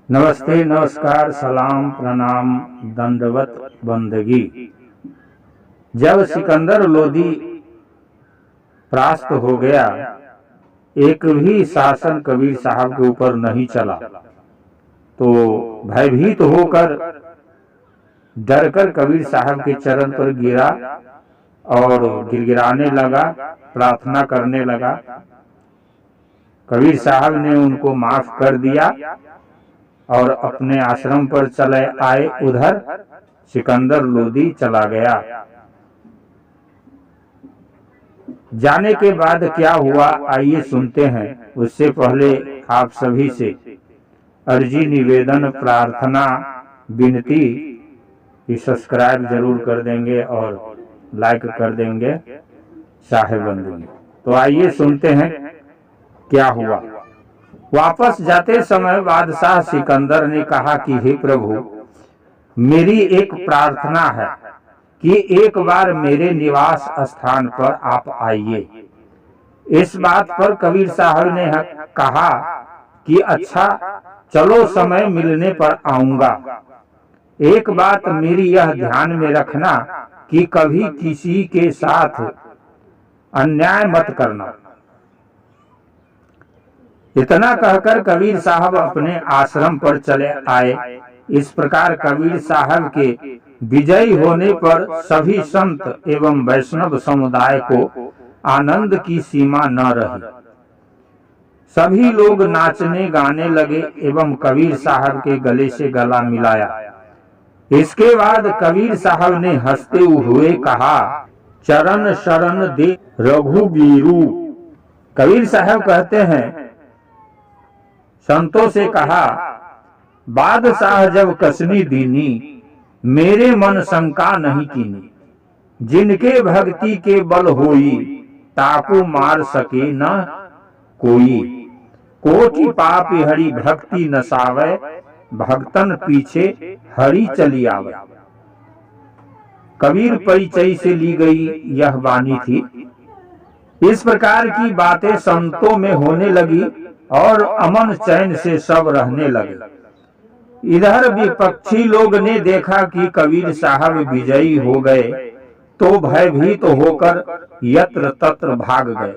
नमस्ते, नमस्कार, सलाम, प्रणाम, दंडवत बंदगी। जब सिकंदर लोदी परास्त हो गया, एक भी शासन कबीर साहब के ऊपर नहीं चला, तो भयभीत होकर डरकर कबीर साहब के चरण पर गिरा और गिड़गिड़ाने लगा, प्रार्थना करने लगा। कबीर साहब ने उनको माफ कर दिया और अपने आश्रम पर चले आए। उधर सिकंदर लोदी चला गया। जाने के बाद क्या हुआ, आइए सुनते हैं। उससे पहले आप सभी से अर्जी, निवेदन, प्रार्थना, विनती कि सब्सक्राइब जरूर कर देंगे और लाइक कर देंगे साहेब बंधु। तो आइए सुनते हैं क्या हुआ। वापस जाते समय बादशाह सिकंदर ने कहा कि हे प्रभु, मेरी एक प्रार्थना है कि एक बार मेरे निवास स्थान पर आप आइए। इस बात पर कबीर साहब ने कहा कि अच्छा, चलो, समय मिलने पर आऊंगा। एक बात मेरी यह ध्यान में रखना कि कभी किसी के साथ अन्याय मत करना। इतना कहकर कबीर साहब अपने आश्रम पर चले आए। इस प्रकार कबीर साहब के विजयी होने पर सभी संत एवं वैष्णव समुदाय को आनंद की सीमा न रही। सभी लोग नाचने गाने लगे एवं कबीर साहब के गले से गला मिलाया। इसके बाद कबीर साहब ने हंसते हुए कहा, चरण शरण दे रघुबीरू। कबीर साहब कहते हैं, संतों से कहा, बादशाह जब कसनी दीनी, मेरे मन शंका नहीं कीनी। जिनके भक्ति के बल होई, ताको मार सके न कोई। कोटि पापी हरि भक्ति नसावे, भक्तन पीछे हरि चली आवे। कबीर परिचय से ली गई यह वाणी थी। इस प्रकार की बातें संतों में होने लगी और अमन चैन से सब रहने लगे। इधर विपक्षी लोग ने देखा कि कबीर साहब विजयी हो गए तो भयभीत होकर यत्र तत्र भाग गए,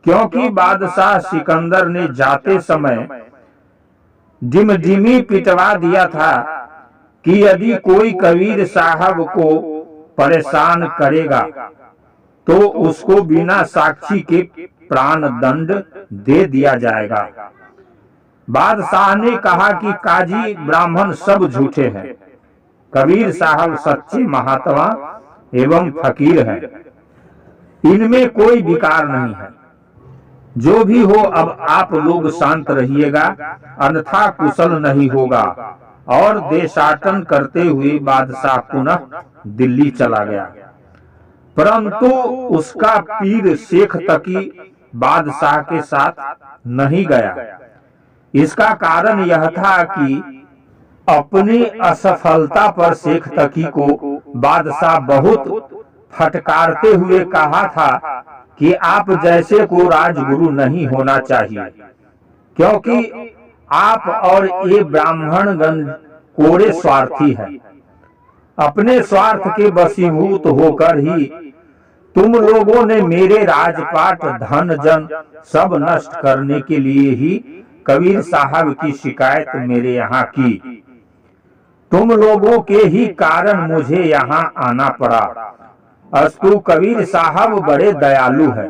क्योंकि बादशाह सिकंदर ने जाते समय डिमडिमी पिटवा दिया था कि यदि कोई कबीर साहब को परेशान करेगा तो उसको बिना साक्षी के प्राण दंड दे दिया जाएगा। बादशाह ने कहा कि काजी ब्राह्मण सब झूठे हैं, कबीर साहब सच्चे महात्मा एवं फकीर हैं, इनमें कोई विकार नहीं है। जो भी हो, अब आप लोग शांत रहिएगा, अन्यथा कुशल नहीं होगा। और देशाटन करते हुए बादशाह पुनः दिल्ली चला गया, परंतु उसका पीर शेख तकी बादशाह के साथ नहीं गया। इसका कारण यह था कि अपनी असफलता पर शेख तकी को बादशाह बहुत फटकारते हुए कहा था कि आप जैसे को राजगुरु नहीं होना चाहिए, क्योंकि आप और ये ब्राह्मणगण कोड़े स्वार्थी हैं। अपने स्वार्थ के वशीभूत होकर ही तुम लोगों ने मेरे राजपाट, धन जन सब नष्ट करने के लिए ही कबीर साहब की शिकायत मेरे यहाँ की। तुम लोगों के ही कारण मुझे यहाँ आना पड़ा। अस्तु, कबीर साहब बड़े दयालु हैं।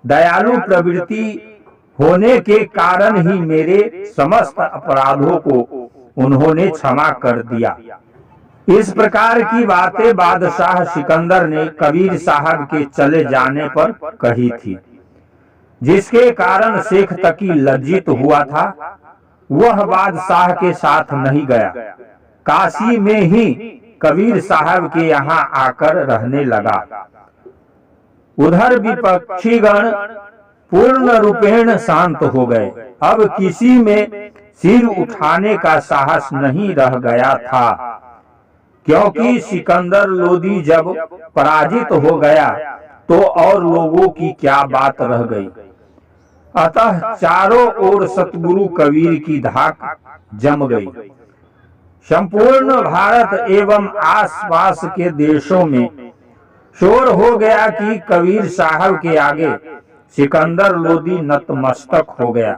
दयालु प्रवृत्ति होने के कारण ही मेरे समस्त अपराधों को उन्होंने क्षमा कर दिया। इस प्रकार की बातें बादशाह सिकंदर ने कबीर साहब के चले जाने पर कही थी, जिसके कारण शेख तकी लज्जित हुआ था। वह बादशाह के साथ नहीं गया, काशी में ही कबीर साहब के यहाँ आकर रहने लगा। उधर विपक्षीगण पूर्ण रूपेण शांत हो गए। अब किसी में सिर उठाने का साहस नहीं रह गया था, क्योंकि सिकंदर लोदी जब पराजित हो गया तो और लोगों की क्या बात रह गई। अतः चारों ओर सतगुरु कबीर की धाक जम गई। संपूर्ण भारत एवं आसपास के देशों में शोर हो गया कि कबीर साहब के आगे सिकंदर लोदी नतमस्तक हो गया।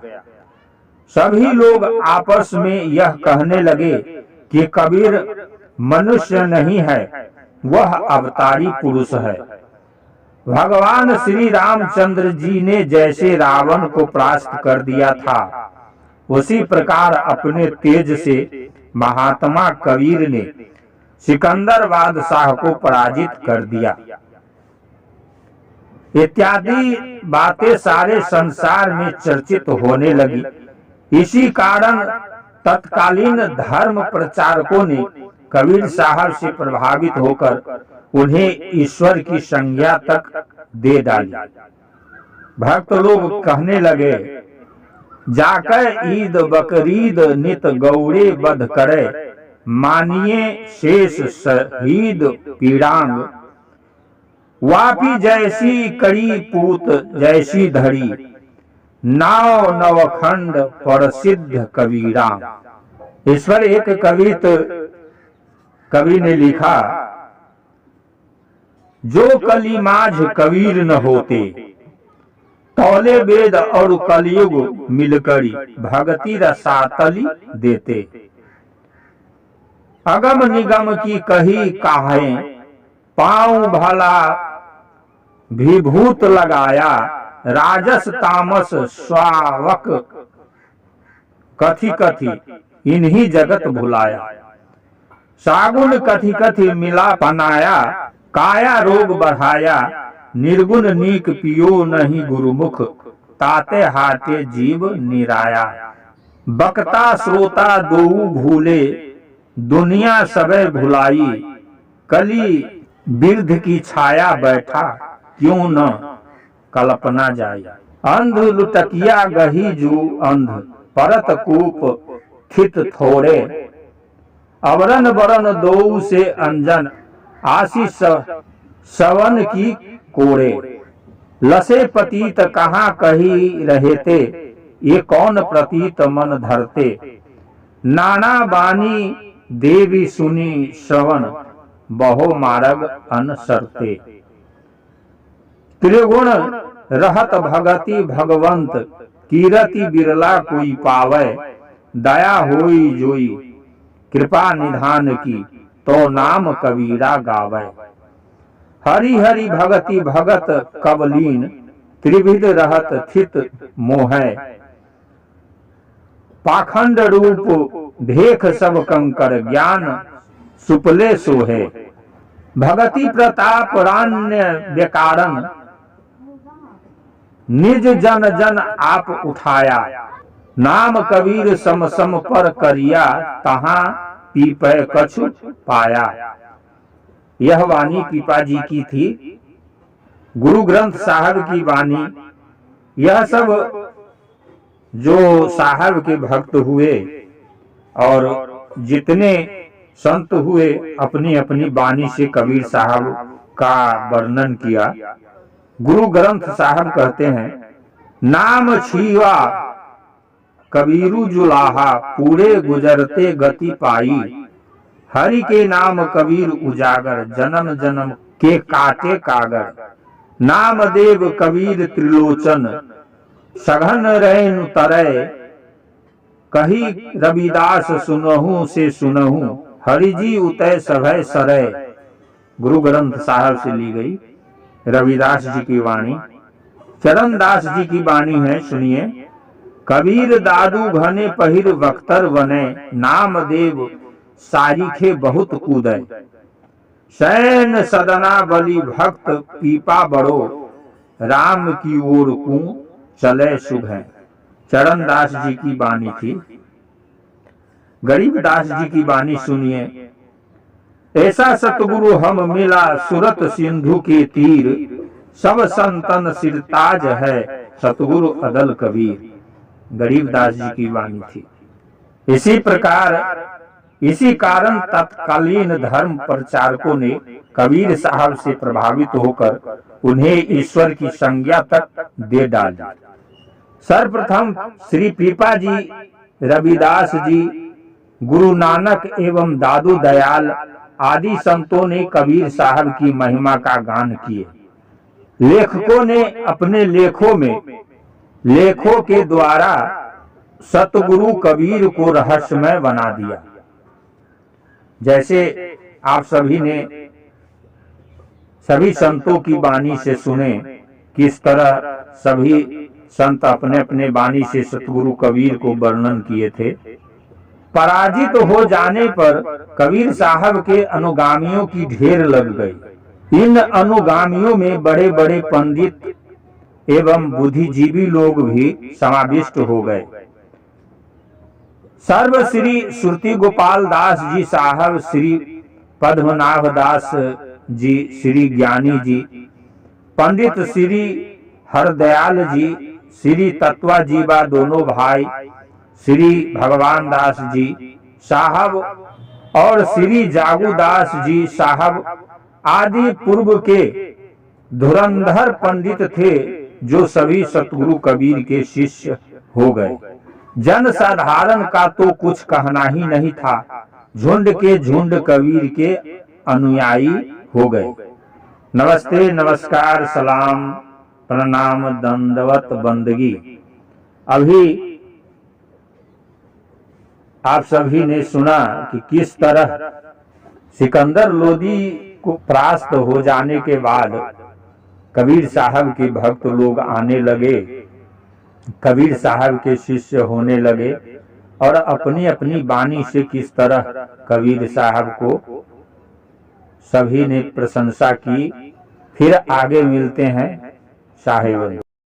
सभी लोग आपस में यह कहने लगे कि कबीर मनुष्य नहीं है, वह अवतारी पुरुष है। भगवान श्री रामचंद्र जी ने जैसे रावण को परास्त कर दिया था, उसी प्रकार अपने तेज से महात्मा कबीर ने सिकंदर बादशाह को पराजित कर दिया। इत्यादि बातें सारे संसार में चर्चित होने लगी। इसी कारण तत्कालीन धर्म प्रचारकों ने कबीर साहब से प्रभावित होकर उन्हें ईश्वर की संज्ञा तक दे डाली। भक्त लोग कहने लगे, जाकर ईद बकरीद नित गौड़े बध करे, मानिए शेष शहीद पीड़ांग, वापी जैसी कड़ी पूत जैसी धड़ी, नाव नवखंड प्रसिद्ध कबीरांग। इस पर एक कवि ने लिखा, जो कली माझ कबीर न होते, तौले वेद और कलयुग मिलकरी, भगति रसातली देते। अगम निगम की कही काहे, पांव भला विभूत लगाया, राजस तामस स्वावक कथि कथि इन्हीं जगत भुलाया। सागुन कथि कथि मिला पनाया, काया रोग बढ़ाया, निर्गुण नीक पियो नहीं गुरुमुख, ताते हाटे जीव निराया। बक्ता श्रोता दोऊ भूले, दुनिया सबे भुलाई, कली बिरध की छाया बैठा, क्यों न कल्पना जाई। अंध लुटकिया गही जू अंध, परत कूप थित थोड़े, अवरन वरन दो से अंजन, आशीष सवन की कोड़े। लसे पतीत कहाँ कही रहते, ये कौन प्रतीत मन धरते, नाना बानी देवी सुनी श्रवण, बहु मार्ग अनसरते। त्रिगुण रहत भगति भगवंत, कीरति बिरला कोई पावे, दया होई जोई कृपा निधान की, तो नाम कबीरा गावे। हरि हरि भगति भगत कबलीन, त्रिविध रहत थित मोहै, पाखंड रूप भेख सब कंकर, ज्ञान सुपले सोहे। भगति प्रताप रान्य व्याकारन, निज जन जन आप उठाया, नाम कबीर सम सम पर करिया, तहां पीपै कछु पाया। यह वाणी पीपा जी की थी, गुरु ग्रंथ साहब की वाणी। यह सब जो साहब के भक्त हुए और जितने संत हुए, अपनी अपनी वाणी से कबीर साहब का वर्णन किया। गुरु ग्रंथ साहब कहते हैं, नाम छीवा कबीरू जुलाहा, पूरे गुजरते गति पाई, हरि के नाम कबीर उजागर, जन्म जन्म के काटे कागर। नाम देव कबीर त्रिलोचन, सघन रैन तरय, कही रविदास सुनहु से सुनहु, हरिजी उतय सभय सरय। गुरु ग्रंथ साहब से ली गई रविदास जी की वाणी। चरणदास जी की वाणी है, सुनिए। कबीर दादू घने पहिर बख्तर बने, नाम देव सारिखे बहुत कूदे, सैन सदना बलि भक्त पीपा बड़ो, राम की ओर कू चले सुबह। चरणदास जी की वाणी थी। गरीबदास जी की वाणी सुनिए। ऐसा सतगुरु हम मिला सुरत सिंधु के तीर, सब संतन सिरताज है सतगुरु अदल कबीर। गरीबदास जी की वाणी थी। इसी प्रकार इसी कारण तत्कालीन धर्म प्रचारकों ने कबीर साहब से प्रभावित होकर उन्हें ईश्वर की संज्ञा तक दे डाली। सर्वप्रथम श्री पीपा जी, रविदास जी, गुरु नानक एवं दादू दयाल आदि संतों ने कबीर साहब की महिमा का गान किए। लेखकों ने अपने लेखों के द्वारा सतगुरु कबीर को रहस्यमय बना दिया। जैसे आप सभी ने सभी संतों की वाणी से सुने किस तरह सभी संत अपने अपने वाणी से सतगुरु कबीर को वर्णन किए थे। पराजित हो जाने पर कबीर साहब के अनुगामियों की ढेर लग गई। इन अनुगामियों में बड़े बड़े पंडित एवं बुद्धिजीवी लोग भी समाविष्ट हो गए। सर्व श्री श्रुति गोपाल दास जी साहब, श्री पद्मनाभ दास जी, श्री ज्ञानी जी, पंडित श्री हरदयाल जी, श्री तत्वा जीवा दोनों भाई, श्री भगवान दास जी साहब और श्री जागूदास जी साहब आदि पूर्व के धुरंधर पंडित थे, जो सभी सतगुरु कबीर के शिष्य हो गए। जन साधारण का तो कुछ कहना ही नहीं था, झुंड के झुंड कबीर के अनुयायी हो गए। नमस्ते, नमस्कार, सलाम, प्रणाम, दंडवत, बंदगी। अभी आप सभी ने सुना कि किस तरह सिकंदर लोदी को परास्त हो जाने के बाद कबीर साहब के भक्त लोग आने लगे, कबीर साहब के शिष्य होने लगे और अपनी अपनी वाणी से किस तरह कबीर साहब को सभी ने प्रशंसा की। फिर आगे मिलते हैं साहेब।